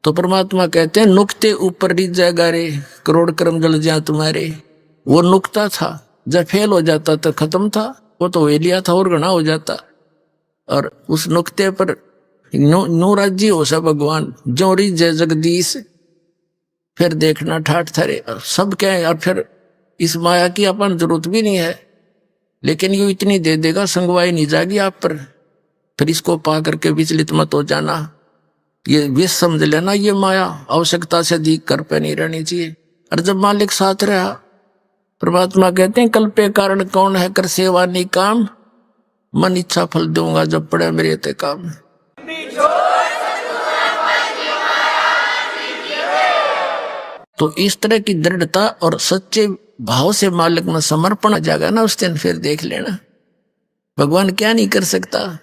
तो परमात्मा कहते हैं नुक्ते ऊपर रिझा गारे, करोड़ कर्म जल जा तुम्हारे। वो नुक्ता था, जब फेल हो जाता तो खत्म था, वो तो वे लिया था और गणा हो जाता। और उस नुक्ते पर नो राज्य हो सा भगवान, जो रिझे जगदीश। फिर देखना ठाठ थरे सब क्या है। और फिर इस माया की अपन जरूरत भी नहीं है, लेकिन ये इतनी दे देगा संगवाई नहीं जाएगी आप पर। फिर इसको पा करके विचलित मत हो जाना, ये विष समझ लेना, ये माया आवश्यकता से अधिक कर पे नहीं रहनी चाहिए। और जब मालिक साथ रहा, परमात्मा कहते हैं कल पे कारण कौन है, कर सेवा नहीं काम, मन इच्छा फल दूंगा जब पड़े मेरे ते काम। तो इस तरह की दृढ़ता और सच्चे भाव से मालिक में समर्पण आ जाएगा ना उस दिन, फिर देख लेना भगवान क्या नहीं कर सकता।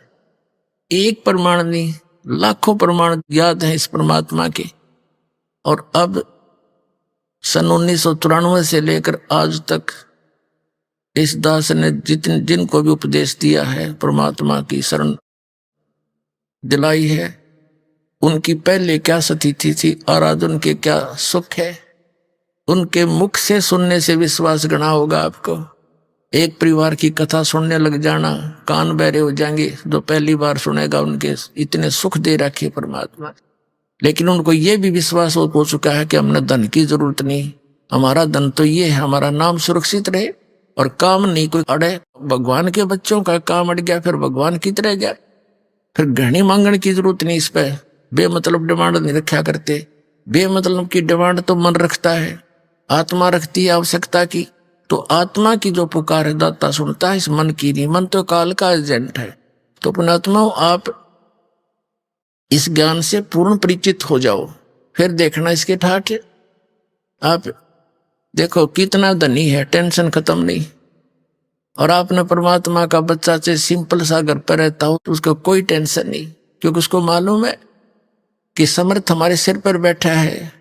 एक प्रमाण नहीं, लाखों प्रमाण याद है इस परमात्मा के। और अब सन 1994 से लेकर आज तक इस दास ने जिनको भी उपदेश दिया है, परमात्मा की शरण दिलाई है, उनकी पहले क्या स्थिति थी और आज उनके क्या सुख है। उनके मुख से सुनने से विश्वास गणा होगा आपको। एक परिवार की कथा सुनने लग जाना, कान बहरे हो जाएंगे। जो पहली बार सुनेगा, उनके इतने सुख दे रखे परमात्मा। लेकिन उनको ये भी विश्वास हो चुका है कि हमने धन की जरूरत नहीं, हमारा धन तो ये है, हमारा नाम सुरक्षित रहे और काम नहीं कोई अड़े। भगवान के बच्चों का काम अड़ गया, फिर भगवान की तरह गया। फिर घनी मांगने की जरूरत नहीं, इस पर बेमतलब डिमांड नहीं रखा करते। बेमतलब की डिमांड तो मन रखता है, आत्मा रखती है आवश्यकता की। तो आत्मा की जो पुकार है दाता सुनता है, इस मन की नहीं। मन तो काल का एजेंट है। तो पुणात्मा आप इस ज्ञान से पूर्ण परिचित हो जाओ, फिर देखना इसके ठाठ। आप देखो कितना धनी है, टेंशन खत्म नहीं। और आपने परमात्मा का बच्चा से सिंपल सा घर पर रहता हो तो उसको कोई टेंशन नहीं, क्योंकि उसको मालूम है कि समर्थ हमारे सिर पर बैठा है।